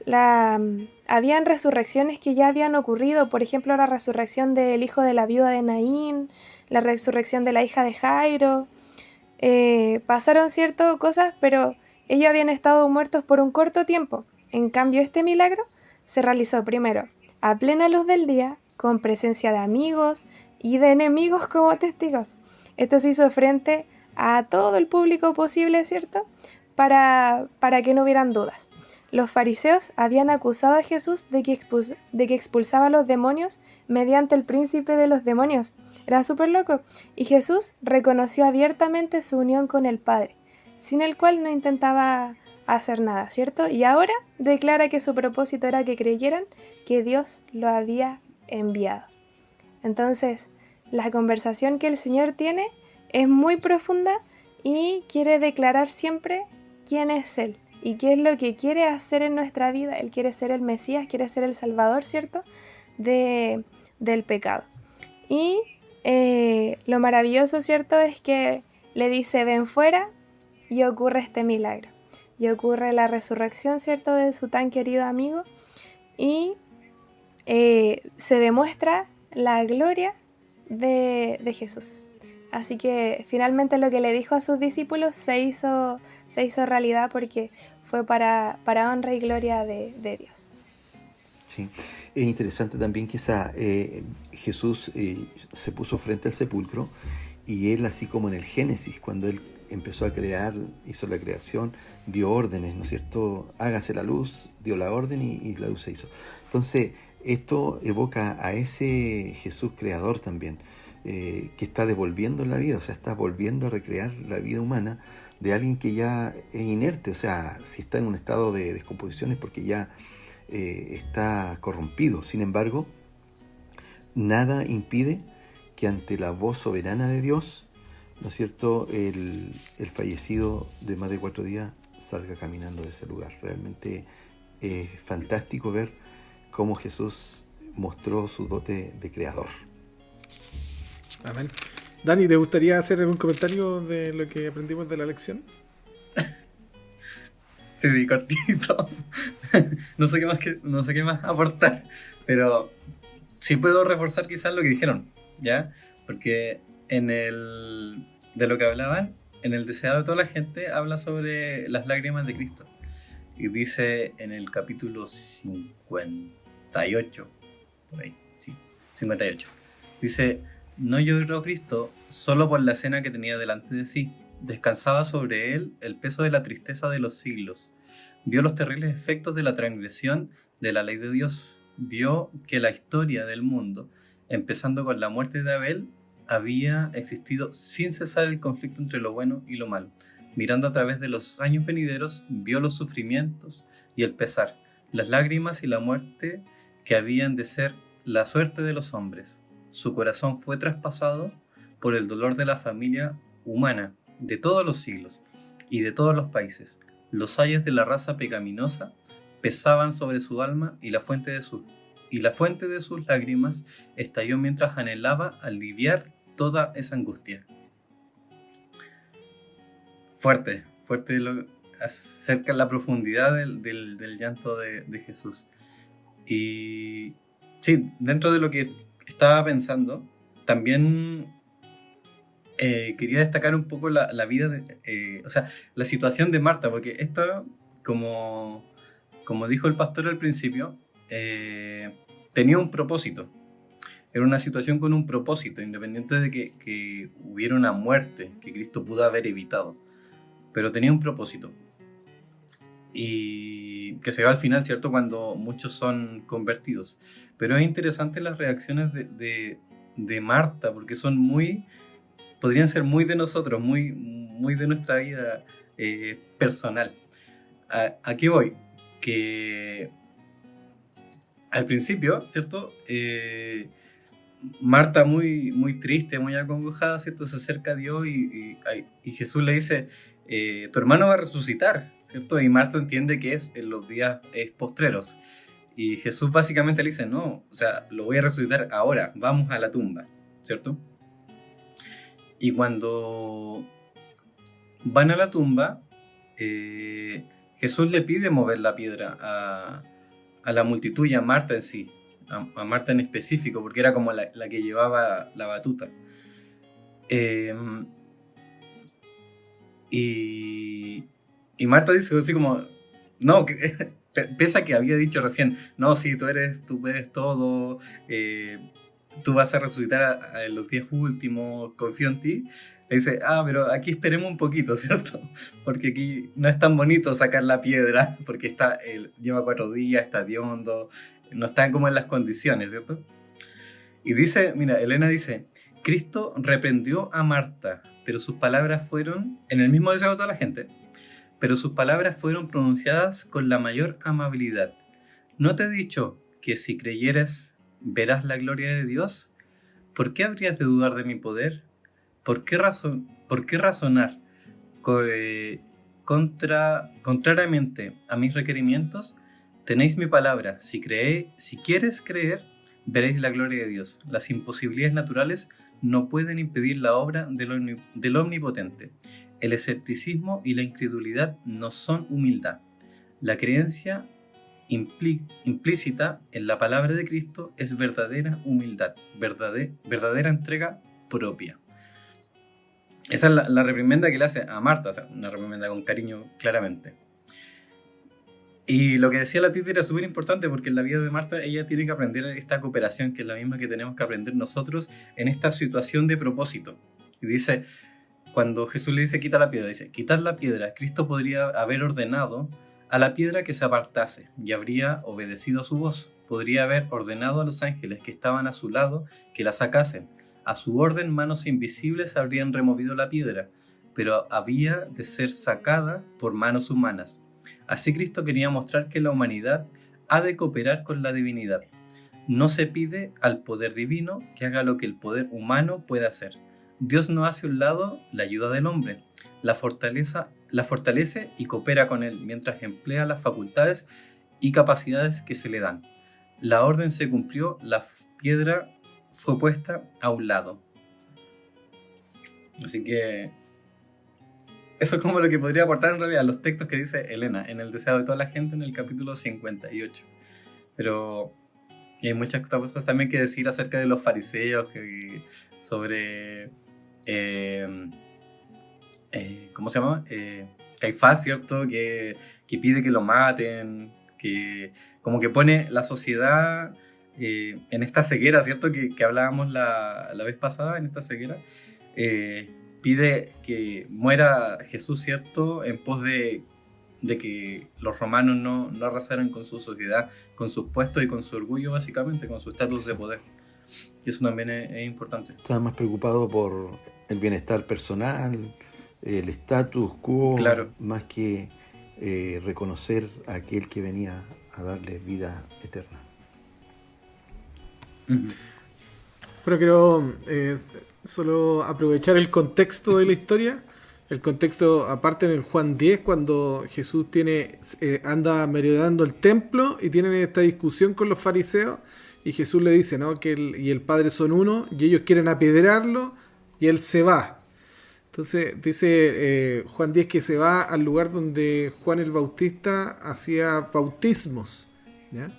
Habían resurrecciones que ya habían ocurrido, por ejemplo la resurrección del hijo de la viuda de Naín, la resurrección de la hija de Jairo. Pasaron ciertas cosas, pero ellos habían estado muertos por un corto tiempo. En cambio, este milagro se realizó primero a plena luz del día, con presencia de amigos y de enemigos como testigos. Esto se hizo frente a todo el público posible, ¿cierto?, para que no hubieran dudas. Los fariseos habían acusado a Jesús de que expulsaba a los demonios mediante el príncipe de los demonios. Era súper loco. Y Jesús reconoció abiertamente su unión con el Padre, sin el cual no intentaba hacer nada, ¿cierto? Y ahora declara que su propósito era que creyeran que Dios lo había enviado. Entonces, la conversación que el Señor tiene es muy profunda y quiere declarar siempre quién es Él y qué es lo que quiere hacer en nuestra vida. Él quiere ser el Mesías, quiere ser el Salvador, ¿cierto?, del pecado. Y lo maravilloso, ¿cierto?, es que le dice, ven fuera, y ocurre este milagro. Y ocurre la resurrección, ¿cierto?, de su tan querido amigo. Y se demuestra la gloria de Jesús. Así que finalmente lo que le dijo a sus discípulos se hizo realidad, porque fue para honra y gloria de Dios. Sí, es interesante también que Jesús se puso frente al sepulcro, y él, así como en el Génesis, cuando él empezó a crear, hizo la creación, dio órdenes, ¿no es cierto? Hágase la luz, dio la orden y la luz se hizo. Entonces, esto evoca a ese Jesús creador también, que está devolviendo la vida, o sea, está volviendo a recrear la vida humana de alguien que ya es inerte. O sea, si está en un estado de descomposición es porque ya está corrompido. Sin embargo, nada impide que ante la voz soberana de Dios, ¿no es cierto?, el fallecido de más de 4 días salga caminando de ese lugar. Realmente es fantástico ver cómo Jesús mostró su dote de creador. Amén. Dani, ¿te gustaría hacer algún comentario de lo que aprendimos de la lección? Sí, cortito. No sé qué más aportar, pero sí puedo reforzar quizás lo que dijeron, ¿ya? Porque de lo que hablaban, en el deseado de toda la gente habla sobre las lágrimas de Cristo. Y dice en el capítulo 58, por ahí, sí, 58. Dice, no lloró Cristo solo por la escena que tenía delante de sí. Descansaba sobre él el peso de la tristeza de los siglos. Vio los terribles efectos de la transgresión de la ley de Dios. Vio que la historia del mundo, empezando con la muerte de Abel, había existido sin cesar el conflicto entre lo bueno y lo malo. Mirando a través de los años venideros, vio los sufrimientos y el pesar, las lágrimas y la muerte que habían de ser la suerte de los hombres. Su corazón fue traspasado por el dolor de la familia humana de todos los siglos y de todos los países. Los ayes de la raza pecaminosa pesaban sobre su alma, y la fuente de sus lágrimas estalló mientras anhelaba aliviar toda esa angustia. Fuerte acerca de la profundidad del llanto de Jesús. Y sí, dentro de lo que estaba pensando, también quería destacar un poco la vida, o sea, la situación de Marta, porque esto, como dijo el pastor al principio, tenía un propósito. Era una situación con un propósito, independiente de que hubiera una muerte que Cristo pudo haber evitado. Pero tenía un propósito. Y que se ve al final, ¿cierto? Cuando muchos son convertidos. Pero es interesante las reacciones de Marta, porque podrían ser muy de nosotros, muy de nuestra vida personal. ¿A qué voy? Que al principio, ¿cierto? Marta muy triste, muy acongojada, ¿cierto? Se acerca a Dios y Jesús le dice, tu hermano va a resucitar, ¿cierto? Y Marta entiende que es en los días postreros. Y Jesús básicamente le dice, no, o sea, lo voy a resucitar ahora, vamos a la tumba, ¿cierto? Y cuando van a la tumba, Jesús le pide mover la piedra a la multitud y a Marta en sí, a Marta en específico, porque era como la que llevaba la batuta. Y Marta dice así como, no, pese a que había dicho recién, no, sí, tú puedes todo, tú vas a resucitar en los días últimos, confío en ti. Le dice, pero aquí esperemos un poquito, ¿cierto? Porque aquí no es tan bonito sacar la piedra, porque lleva 4 días, está hediondo, no está como en las condiciones, ¿cierto? Y dice, mira, Elena dice, Cristo reprendió a Marta, pero sus palabras fueron, en el mismo deseo de toda la gente, pero sus palabras fueron pronunciadas con la mayor amabilidad. ¿No te he dicho que si creyeres verás la gloria de Dios? ¿Por qué habrías de dudar de mi poder? ¿Por qué razonar contrariamente a mis requerimientos? Tenéis mi palabra. Si quieres creer, veréis la gloria de Dios. Las imposibilidades naturales no pueden impedir la obra del Omnipotente. El escepticismo y la incredulidad no son humildad. La creencia implícita en la palabra de Cristo es verdadera humildad, verdadera entrega propia. Esa es la reprimenda que le hace a Marta, o sea, una reprimenda con cariño, claramente. Y lo que decía la Titi era súper importante, porque en la vida de Marta ella tiene que aprender esta cooperación, que es la misma que tenemos que aprender nosotros en esta situación de propósito. Y dice, cuando Jesús le dice quita la piedra, dice, quitad la piedra. Cristo podría haber ordenado a la piedra que se apartase y habría obedecido a su voz. Podría haber ordenado a los ángeles que estaban a su lado que la sacasen. A su orden, manos invisibles habrían removido la piedra, pero había de ser sacada por manos humanas. Así Cristo quería mostrar que la humanidad ha de cooperar con la divinidad. No se pide al poder divino que haga lo que el poder humano puede hacer. Dios no hace a un lado la ayuda del hombre, la fortalece y coopera con él mientras emplea las facultades y capacidades que se le dan. La orden se cumplió, la piedra fue puesta a un lado. Así que eso es como lo que podría aportar en realidad los textos que dice Elena en El deseo de toda la gente en el capítulo 58. Pero hay muchas cosas también que decir acerca de los fariseos, sobre ¿cómo se llama? Caifás, ¿cierto? Que pide que lo maten, que como que pone la sociedad en esta ceguera, ¿cierto? Que hablábamos la vez pasada, en esta ceguera. Pide que muera Jesús, ¿cierto? En pos de que los romanos no arrasaran con su sociedad, con sus puestos y con su orgullo, básicamente, con su estatus de poder. Y eso también es importante. Estaba más preocupado por el bienestar personal, el status quo, claro, más que reconocer a aquel que venía a darle vida eterna. Uh-huh. Pero quiero solo aprovechar el contexto de la historia. El contexto, aparte en el Juan 10, cuando Jesús anda merodeando el templo y tienen esta discusión con los fariseos, y Jesús le dice, ¿no? que él y el Padre son uno, y ellos quieren apedrearlo, y él se va. Entonces dice Juan 10 que se va al lugar donde Juan el Bautista hacía bautismos, ¿ya?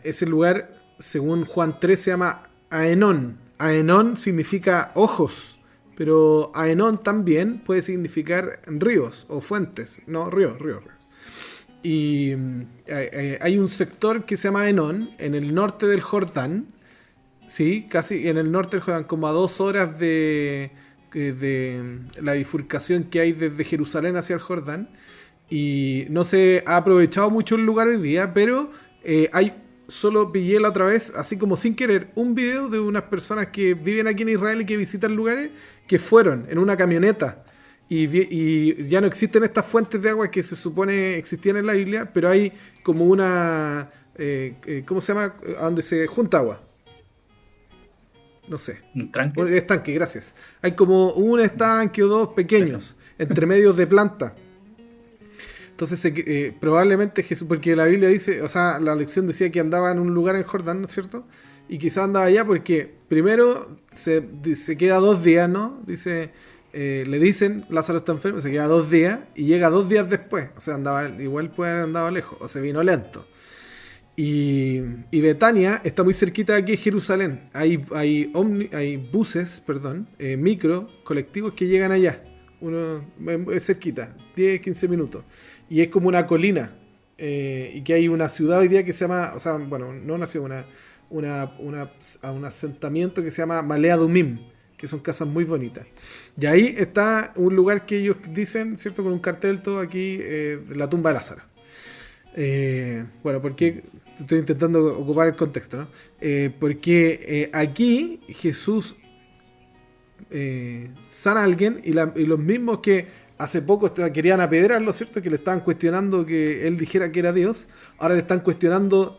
Ese lugar, según Juan 3, se llama Aenón. Aenón significa ojos, pero Aenón también puede significar ríos o fuentes. No, ríos. Y hay un sector que se llama Aenón, en el norte del Jordán, Sí, casi en el norte del Jordán, como a 2 horas de la bifurcación que hay desde Jerusalén hacia el Jordán. Y no se ha aprovechado mucho el lugar hoy día, pero solo pillé la otra vez, así como sin querer, un video de unas personas que viven aquí en Israel y que visitan lugares que fueron en una camioneta. Y ya no existen estas fuentes de agua que se supone existían en la Biblia, pero hay como una... ¿cómo se llama? A donde se junta agua. No sé. ¿Un tranque? Un estanque, gracias. Hay como un estanque o dos pequeños, entre medios de planta. Entonces, probablemente Jesús, porque la Biblia dice, o sea, la lección decía que andaba en un lugar en Jordán, ¿no es cierto? Y quizás andaba allá porque primero se queda 2 días, ¿no? Dice, le dicen, Lázaro está enfermo, se queda 2 días y llega 2 días después. O sea, igual puede haber andado lejos, o se vino lento. Y Betania está muy cerquita de aquí de Jerusalén. Hay buses, micro, colectivos que llegan allá. Uno es cerquita, 10, 15 minutos. Y es como una colina. Y que hay una ciudad hoy día que se llama, o sea, bueno, no una ciudad, un asentamiento que se llama Malea Dumim, que son casas muy bonitas. Y ahí está un lugar que ellos dicen, ¿cierto? Con un cartel todo aquí, la tumba de Lázaro. Bueno, porque estoy intentando ocupar el contexto, ¿no? Porque aquí Jesús sana a alguien y los mismos que hace poco querían apedrearlo, ¿cierto? Que le estaban cuestionando que él dijera que era Dios, ahora le están cuestionando,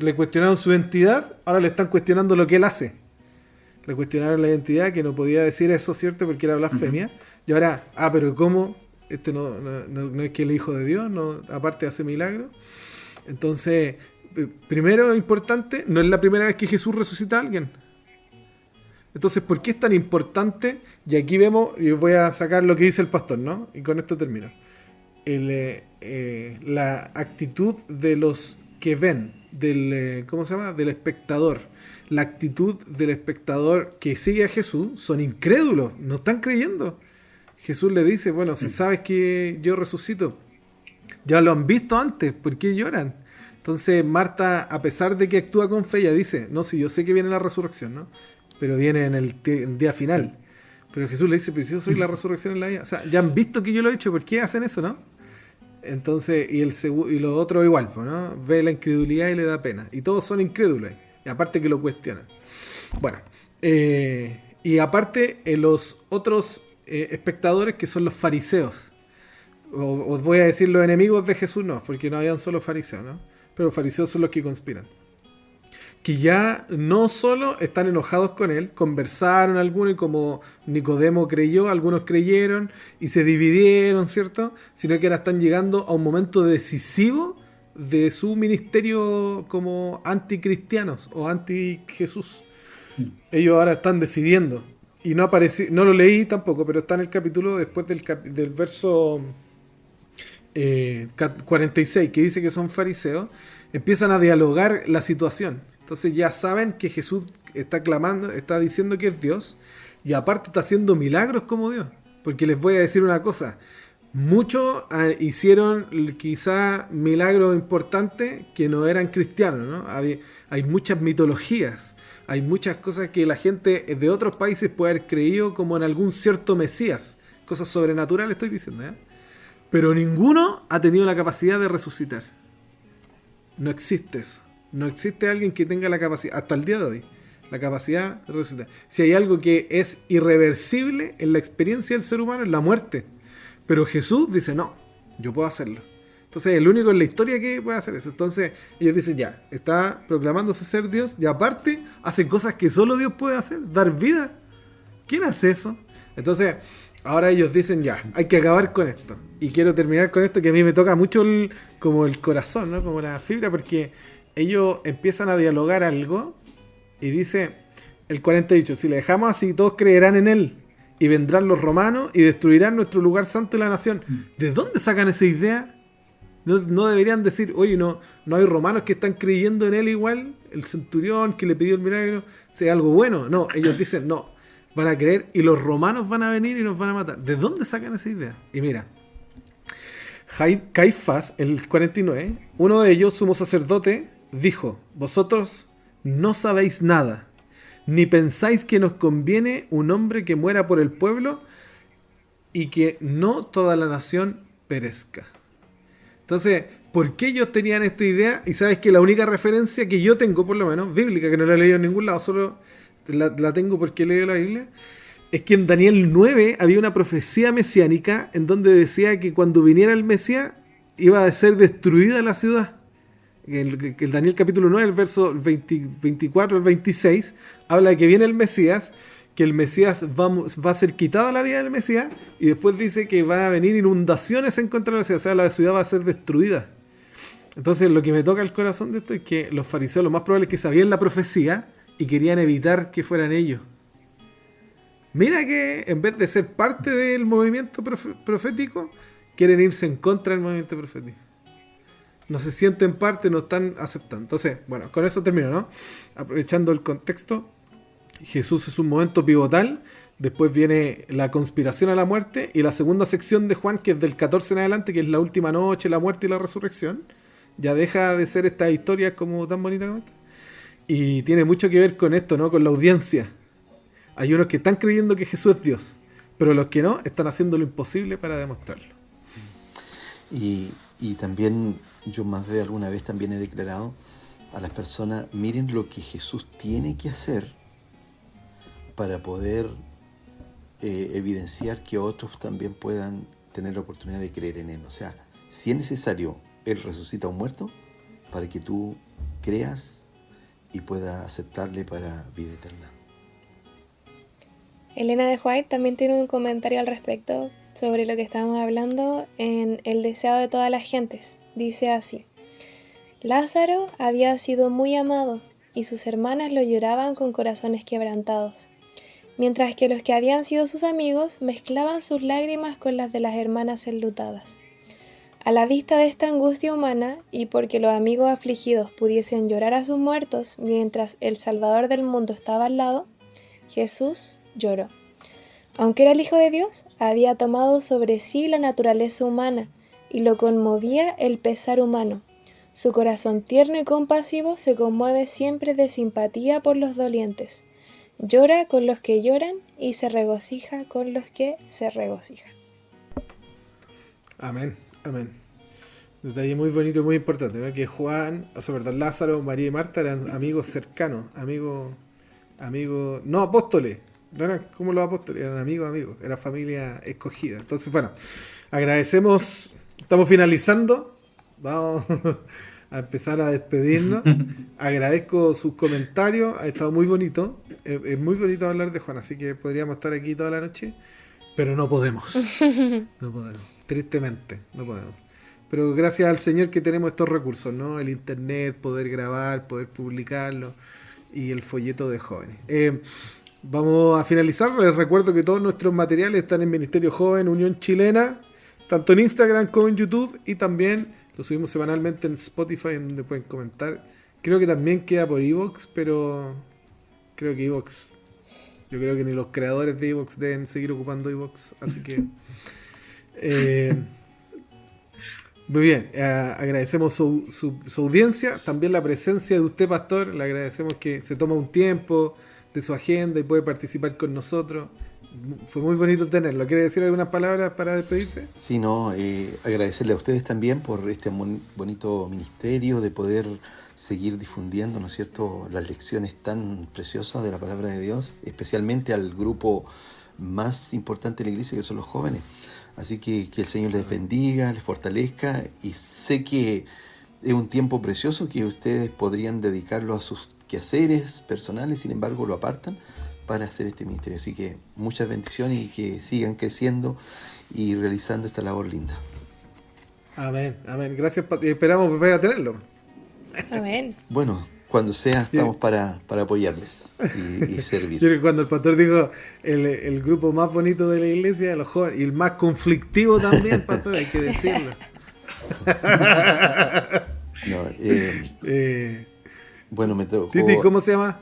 le cuestionaron su identidad, ahora le están cuestionando lo que él hace. Le cuestionaron la identidad, que no podía decir eso, ¿cierto? Porque era blasfemia. Y ahora, pero ¿cómo? Este no es que el hijo de Dios, no, aparte hace milagros. Entonces, primero importante, no es la primera vez que Jesús resucita a alguien. Entonces, ¿por qué es tan importante? Y aquí vemos, y voy a sacar lo que dice el pastor, ¿no? Y con esto termino. La actitud de los que ven, ¿cómo se llama? Del espectador. La actitud del espectador que sigue a Jesús son incrédulos, no están creyendo. Jesús le dice, bueno, si sabes que yo resucito, ya lo han visto antes, ¿por qué lloran? Entonces Marta, a pesar de que actúa con fe, ella dice, no, si yo sé que viene la resurrección, ¿no? Pero viene en el día final. Pero Jesús le dice, pero si yo soy la resurrección en la vida. O sea, ya han visto que yo lo he hecho, ¿por qué hacen eso, no? Entonces, y los otros igual, ¿no? Ve la incredulidad y le da pena. Y todos son incrédulos. Y aparte que lo cuestionan. Bueno, y aparte los otros espectadores que son los fariseos. Os voy a decir los enemigos de Jesús, no, porque no habían solo fariseos, ¿no? Pero los fariseos son los que conspiran. Que ya no solo están enojados con él, conversaron algunos y como Nicodemo creyó, algunos creyeron y se dividieron, ¿cierto? Sino que ahora están llegando a un momento decisivo de su ministerio como anticristianos o anti-Jesús. Ellos ahora están decidiendo. Y no apareció, no lo leí tampoco, pero está en el capítulo después del verso 46, que dice que son fariseos, empiezan a dialogar la situación. Entonces ya saben que Jesús está clamando, está diciendo que es Dios, y aparte está haciendo milagros como Dios. Porque les voy a decir una cosa, muchos hicieron quizá milagros importantes que no eran cristianos, ¿no? Hay muchas mitologías, hay muchas cosas que la gente de otros países puede haber creído como en algún cierto Mesías, cosas sobrenaturales estoy diciendo, ¿eh? Pero ninguno ha tenido la capacidad de resucitar. No existe eso. No existe alguien que tenga la capacidad, hasta el día de hoy, la capacidad de resucitar. Si hay algo que es irreversible en la experiencia del ser humano, es la muerte. Pero Jesús dice, no, yo puedo hacerlo. Entonces, el único en la historia que puede hacer eso. Entonces, ellos dicen, ya, está proclamándose ser Dios, y aparte, hace cosas que solo Dios puede hacer, dar vida. ¿Quién hace eso? Entonces, ahora ellos dicen, ya, hay que acabar con esto. Y quiero terminar con esto, que a mí me toca mucho como el corazón, ¿no? Como la fibra, porque ellos empiezan a dialogar algo, y dice el 48, si le dejamos así, todos creerán en él, y vendrán los romanos, y destruirán nuestro lugar santo y la nación. ¿De dónde sacan esa idea? No deberían decir, oye, no hay romanos que están creyendo en él igual, el centurión que le pidió el milagro, sea algo bueno. No, ellos dicen, no, van a creer y los romanos van a venir y nos van a matar. ¿De dónde sacan esa idea? Y mira, Caifás, el 49, uno de ellos, sumo sacerdote, dijo, vosotros no sabéis nada, ni pensáis que nos conviene un hombre que muera por el pueblo y que no toda la nación perezca. Entonces, ¿por qué ellos tenían esta idea? Y sabes que la única referencia que yo tengo, por lo menos, bíblica, que no la he leído en ningún lado, solo la tengo porque he leído la Biblia, es que en Daniel 9 había una profecía mesiánica en donde decía que cuando viniera el Mesías iba a ser destruida la ciudad. El Daniel capítulo 9, el verso 24 al 26, habla de que viene el Mesías, que el Mesías va a ser quitada la vida del Mesías, y después dice que van a venir inundaciones en contra de la ciudad, o sea, la ciudad va a ser destruida. Entonces lo que me toca el corazón de esto es que los fariseos lo más probable es que sabían la profecía y querían evitar que fueran ellos. Mira que en vez de ser parte del movimiento profético, quieren irse en contra del movimiento profético. No se sienten parte, no están aceptando. Entonces, bueno, con eso termino, ¿no? Aprovechando el contexto, Jesús es un momento pivotal, después viene la conspiración a la muerte, y la segunda sección de Juan, que es del 14 en adelante, que es la última noche, la muerte y la resurrección, ya deja de ser esta historia como tan bonita como esta. Y tiene mucho que ver con esto, ¿no? Con la audiencia. Hay unos que están creyendo que Jesús es Dios, pero los que no, están haciendo lo imposible para demostrarlo. Y también yo más de alguna vez también he declarado a las personas, miren lo que Jesús tiene que hacer para poder evidenciar que otros también puedan tener la oportunidad de creer en Él. O sea, si es necesario, Él resucita a un muerto para que tú creas y puedas aceptarle para vida eterna. Elena de White también tiene un comentario al respecto sobre lo que estábamos hablando en El deseado de todas las gentes. Dice así: Lázaro había sido muy amado y sus hermanas lo lloraban con corazones quebrantados, mientras que los que habían sido sus amigos mezclaban sus lágrimas con las de las hermanas enlutadas. A la vista de esta angustia humana, y porque los amigos afligidos pudiesen llorar a sus muertos mientras el Salvador del mundo estaba al lado, Jesús lloró. Aunque era el Hijo de Dios, había tomado sobre sí la naturaleza humana y lo conmovía el pesar humano. Su corazón tierno y compasivo se conmueve siempre de simpatía por los dolientes. Llora con los que lloran y se regocija con los que se regocijan. Amén, amén. Detalle muy bonito y muy importante, ¿no? Que Juan, Lázaro, María y Marta eran amigos cercanos, amigos, no apóstoles. No eran como los apóstoles, eran amigos, era familia escogida. Entonces, bueno, agradecemos, estamos finalizando, vamos a empezar a despedirnos. Agradezco sus comentarios, ha estado muy bonito, es muy bonito hablar de Juan, así que podríamos estar aquí toda la noche, pero no podemos, tristemente, no podemos. Pero gracias al Señor que tenemos estos recursos, ¿no? El internet, poder grabar, poder publicarlo y el folleto de jóvenes. Vamos a finalizar. Les recuerdo que todos nuestros materiales están en Ministerio Joven Unión Chilena, tanto en Instagram como en YouTube, y también lo subimos semanalmente en Spotify, en donde pueden comentar. Creo que también queda por iVoox, pero creo que iVoox, yo creo que ni los creadores de iVoox deben seguir ocupando iVoox, así que muy bien, agradecemos su audiencia, también la presencia de usted, pastor. Le agradecemos que se toma un tiempo de su agenda y puede participar con nosotros. Fue muy bonito tenerlo. ¿Quiere decir algunas palabras para despedirse? Sí, no, agradecerle a ustedes también por este bonito ministerio de poder seguir difundiendo, ¿no es cierto?, las lecciones tan preciosas de la palabra de Dios, especialmente al grupo más importante de la iglesia, que son los jóvenes. Así que el Señor les bendiga, les fortalezca, y sé que es un tiempo precioso que ustedes podrían dedicarlo a sus quehaceres personales, sin embargo lo apartan para hacer este ministerio. Así que muchas bendiciones y que sigan creciendo y realizando esta labor linda. Amén, amén. Gracias, esperamos volver a tenerlo. Amén. Bueno, cuando sea, estamos para apoyarles y servir. Yo creo que cuando el pastor dijo el grupo más bonito de la iglesia, los jóvenes, y el más conflictivo también, pastor, hay que decirlo. Bueno, me tocó... Titi, ¿cómo se llama?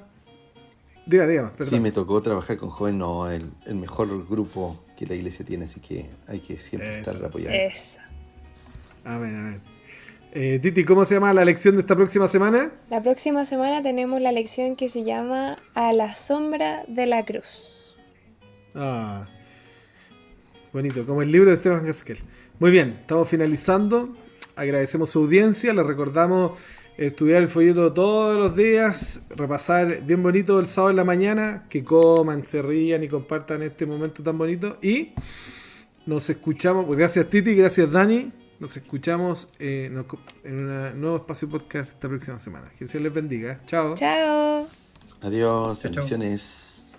Dígame, perdón. Sí, me tocó trabajar con jóvenes, no, el mejor grupo que la iglesia tiene, así que hay que siempre estar apoyando. Eso. Amén, amén. Titi, ¿cómo se llama la lección de esta próxima semana? La próxima semana tenemos la lección que se llama A la sombra de la cruz. Ah, bonito, como el libro de Esteban Gaskell. Muy bien, estamos finalizando. Agradecemos su audiencia. Les recordamos estudiar el folleto todos los días, repasar bien bonito el sábado en la mañana, que coman, se rían y compartan este momento tan bonito. Y nos escuchamos, pues gracias Titi, gracias Dani. Nos escuchamos en un nuevo espacio podcast esta próxima semana. Que Dios les bendiga. Chao. Chao. Adiós, Chao, chao. bendiciones.